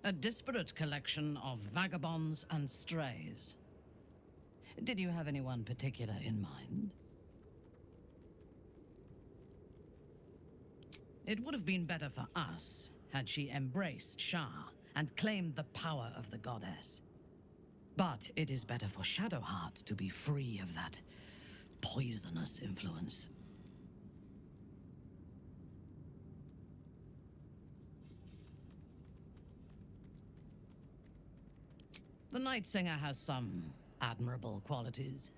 A disparate collection of vagabonds and strays. Did you have anyone particular in mind? It would have been better for us had she embraced Shah and claimed the power of the goddess. But it is better for Shadowheart to be free of that poisonous influence. The Night Singer has some admirable qualities.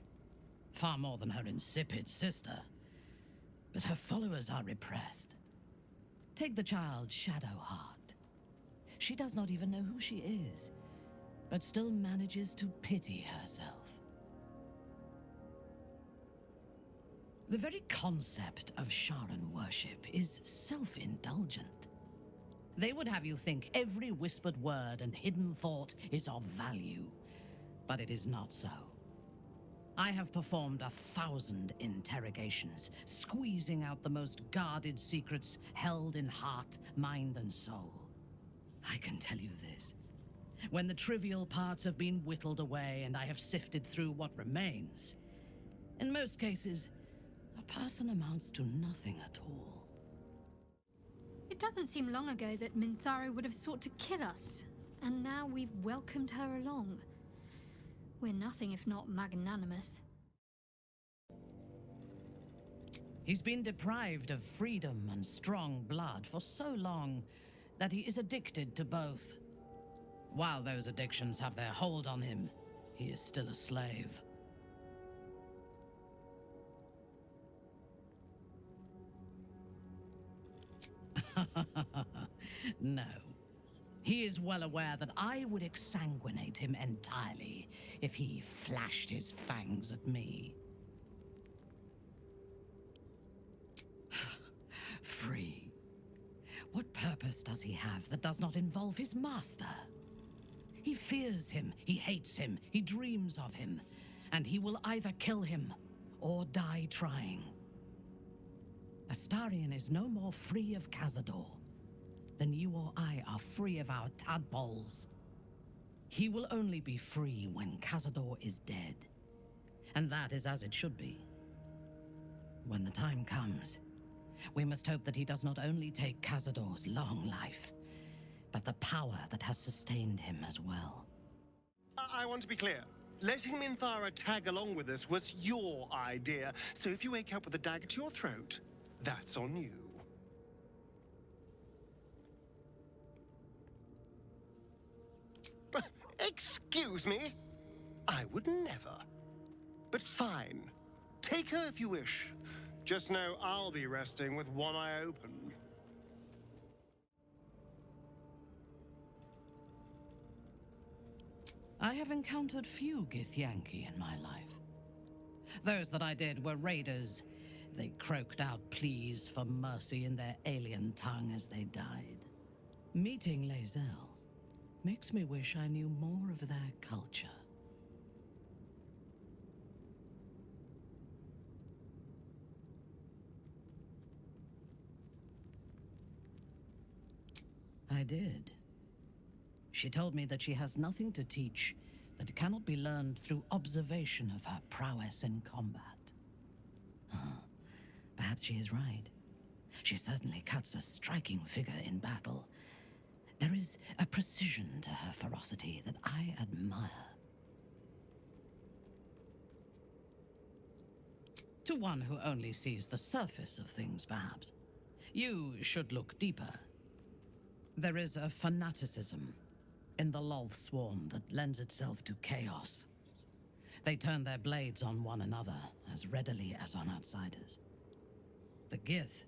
Far more than her insipid sister. But her followers are repressed. Take the child Shadowheart. She does not even know who she is, but still manages to pity herself. The very concept of Sharan worship is self-indulgent. They would have you think every whispered word and hidden thought is of value, but it is not so. I have performed 1,000 interrogations, squeezing out the most guarded secrets held in heart, mind, and soul. I can tell you this. When the trivial parts have been whittled away and I have sifted through what remains, in most cases, a person amounts to nothing at all. It doesn't seem long ago that Minthara would have sought to kill us, and now we've welcomed her along. We're nothing if not magnanimous. He's been deprived of freedom and strong blood for so long that he is addicted to both. While those addictions have their hold on him, he is still a slave. No. He is well aware that I would exsanguinate him entirely if he flashed his fangs at me. Free. What purpose does he have that does not involve his master? He fears him, he hates him, he dreams of him, and he will either kill him or die trying. Astarion is no more free of Cazador than you or I are free of our tadpoles. He will only be free when Cazador is dead, and that is as it should be. When the time comes, we must hope that he does not only take Cazador's long life, but the power that has sustained him as well. I want to be clear. Letting Minthara tag along with us was your idea, so if you wake up with a dagger to your throat, that's on you. Excuse me? I would never. But fine. Take her if you wish. Just know I'll be resting with one eye open. I have encountered few Githyanki in my life. Those that I did were raiders. They croaked out pleas for mercy in their alien tongue as they died. Meeting Lae'zel makes me wish I knew more of their culture. I did. She told me that she has nothing to teach that cannot be learned through observation of her prowess in combat. Perhaps she is right. She certainly cuts a striking figure in battle. There is a precision to her ferocity that I admire. To one who only sees the surface of things, perhaps. You should look deeper. There is a fanaticism in the Loth Swarm that lends itself to chaos. They turn their blades on one another as readily as on outsiders. The Gith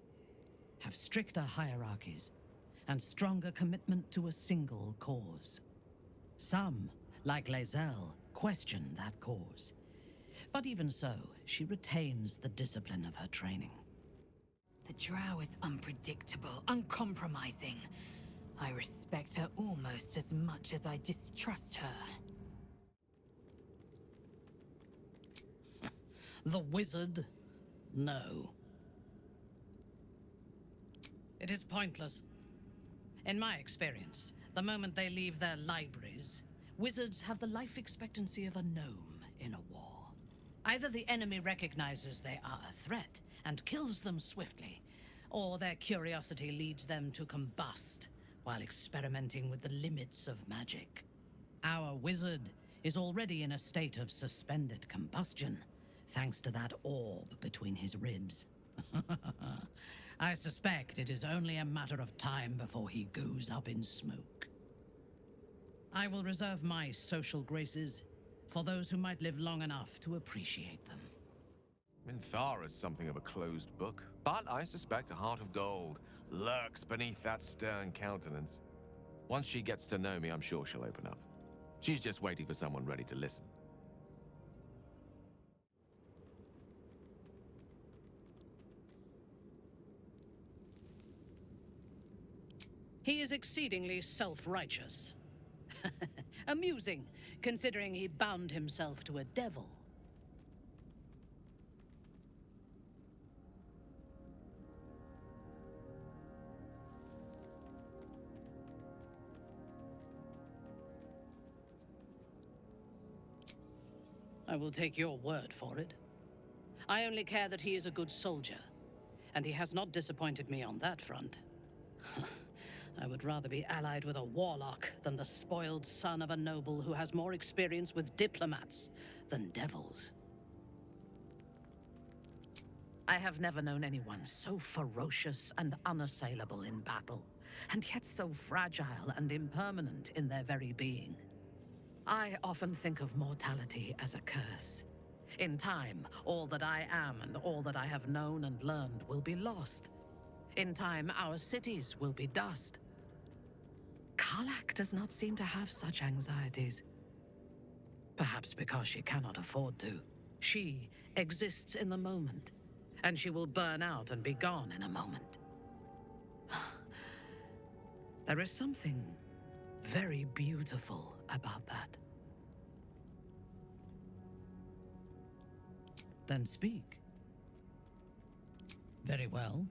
have stricter hierarchies and stronger commitment to a single cause. Some, like Lae'zel, question that cause. But even so, she retains the discipline of her training. The Drow is unpredictable, uncompromising. I respect her almost as much as I distrust her. The wizard? No. It is pointless. In my experience, the moment they leave their libraries, wizards have the life expectancy of a gnome in a war. Either the enemy recognizes they are a threat and kills them swiftly, or their curiosity leads them to combust while experimenting with the limits of magic. Our wizard is already in a state of suspended combustion, thanks to that orb between his ribs. I suspect it is only a matter of time before he goes up in smoke. I will reserve my social graces for those who might live long enough to appreciate them. Minthara's something of a closed book, but I suspect a heart of gold lurks beneath that stern countenance. Once she gets to know me, I'm sure she'll open up. She's just waiting for someone ready to listen. He is exceedingly self-righteous. Amusing, considering he bound himself to a devil. I will take your word for it. I only care that he is a good soldier, and he has not disappointed me on that front. I would rather be allied with a warlock than the spoiled son of a noble who has more experience with diplomats than devils. I have never known anyone so ferocious and unassailable in battle, and yet so fragile and impermanent in their very being. I often think of mortality as a curse. In time, all that I am and all that I have known and learned will be lost. In time, our cities will be dust. Karlak does not seem to have such anxieties. Perhaps because she cannot afford to. She exists in the moment, and she will burn out and be gone in a moment. There is something very beautiful about that. Then speak. Very well.